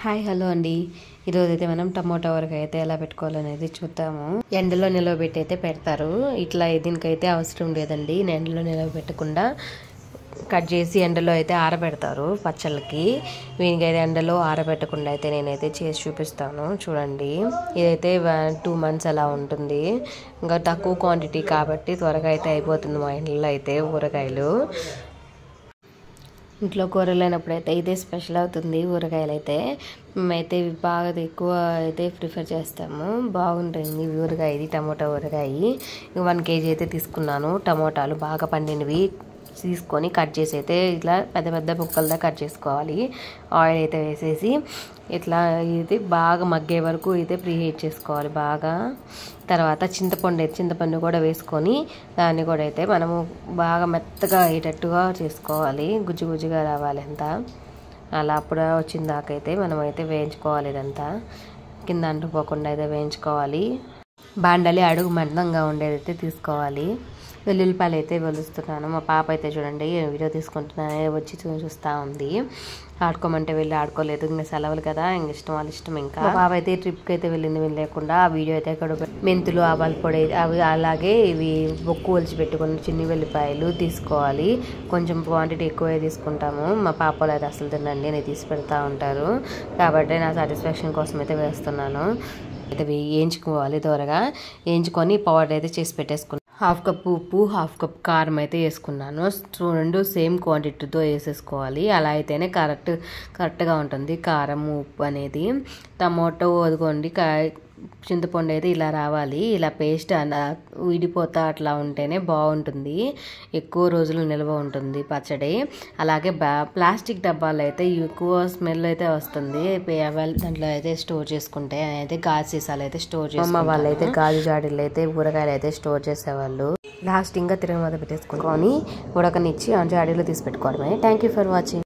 Hi hello అండి. ఈరోజైతే మనం టమోటా ఊరగాయ అయితే ఎలా పెట్టుకోవాలనేది చూద్దాము. ఎండలో నిలవబెట్టి అయితే పెడతారు. ఇట్లా దీనికైతే అవసరం లేదండి. ఎండలో నిలవబెట్టకుండా కట్ చేసి ఎండలో అయితే ఆరబెడతారు పచ్చళ్ళకి. వీనికైతే ఎండలో ఆరబెట్టకుండా అయితే నేనైతే చేసి చూపిస్తాను చూడండి. ఇదైతే 2 months అలా ఉంటుంది. ఇంకా తక్కువ క్వాంటిటీ కాబట్టి త్వరగా అయితే అయిపోతుంది మా ఇంట్లో అయితే ఊరగాయలు. ఇంట్లో కూరలు అయినప్పుడైతే ఇదే స్పెషల్ అవుతుంది ఊరగాయలు అయితే. మేమైతే బాగా ఎక్కువ అయితే ప్రిఫర్ చేస్తాము. బాగుంటుంది ఊరగాయ, ఇది టమోటా ఊరగాయ. 1 kg అయితే తీసుకున్నాను. టమోటాలు బాగా పండినవి తీసుకొని కట్ చేసి అయితే ఇట్లా పెద్ద పెద్ద ముక్కలుగా కట్ చేసుకోవాలి. ఆయిల్ అయితే వేసేసి ఇట్లా ఇది బాగా మగ్గే వరకు అయితే ప్రీహీట్ చేసుకోవాలి బాగా. తర్వాత చింతపండు కూడా వేసుకొని దాన్ని కూడా అయితే మనము బాగా మెత్తగా అయ్యేటట్టుగా చేసుకోవాలి. గుజ్జు గుజ్జుగా రావాలి అంతా. అలా అప్పుడు వచ్చిన దాకైతే మనం అయితే వేయించుకోవాలి. ఇదంతా కింద అంటుకోకుండా అయితే వేయించుకోవాలి. బాండలి అడుగు మందంగా ఉండేదైతే తీసుకోవాలి. వెల్లుల్లిపాయలు అయితే వెలుస్తున్నాను. మా పాప అయితే చూడండి వీడియో తీసుకుంటున్నానే వచ్చి చూస్తూ ఉంది. ఆడుకోమంటే వెళ్ళి ఆడుకోలేదు. ఇంకా సెలవులు కదా, ఇంక ఇష్టం వాళ్ళ ఇష్టం. ఇంకా మా పాప అయితే ట్రిప్కి అయితే వెళ్ళింది. వెళ్ళలేకుండా ఆ వీడియో అయితే ఇక్కడ మెంతులు, ఆవాల పొడి అవి అలాగే ఇవి బొక్కు ఒలిచి పెట్టుకుని చిన్ని వెల్లిపాయలు తీసుకోవాలి. కొంచెం క్వాంటిటీ ఎక్కువే తీసుకుంటాము. మా పాపలు అయితే అసలు తినండి నేను తీసి పెడతా ఉంటారు కాబట్టి నా సాటిస్ఫాక్షన్ కోసం అయితే వేస్తున్నాను. అయితే వేయించుకోవాలి. త్వరగా వేయించుకొని పౌడర్ అయితే చేసి పెట్టేసుకున్నాను. 1/2 కప్ ఉప్పు, 1/2 కప్ కారం అయితే వేసుకున్నాను. రెండు సేమ్ క్వాంటిటీతో వేసేసుకోవాలి. అలా అయితేనే కరెక్ట్గా ఉంటుంది కారం ఉప్పు అనేది. టమోటో అదిగోండి చింతపండు అయితే ఇలా రావాలి. ఇలా పేస్ట్ విడిపోతా అట్లా ఉంటేనే బాగుంటుంది. ఎక్కువ రోజులు నిల్వ ఉంటుంది పచ్చడి. అలాగే ప్లాస్టిక్ డబ్బాలు అయితే ఎక్కువ స్మెల్ అయితే వస్తుంది. దాంట్లో అయితే స్టోర్ చేసుకుంటే అయితే గాజు సీసాలు అయితే స్టోర్ చేసి అమ్మ వాళ్ళు అయితే గాజు జాడీలు అయితే ఊరగాయలు అయితే స్టోర్ చేసేవాళ్ళు. లాస్ట్ ఇంకా తిరగమత పెట్టేసుకొని ఉడకనిచ్చి ఆ జాడీలో తీసి పెట్టుకోవడమే. Thank you for watching.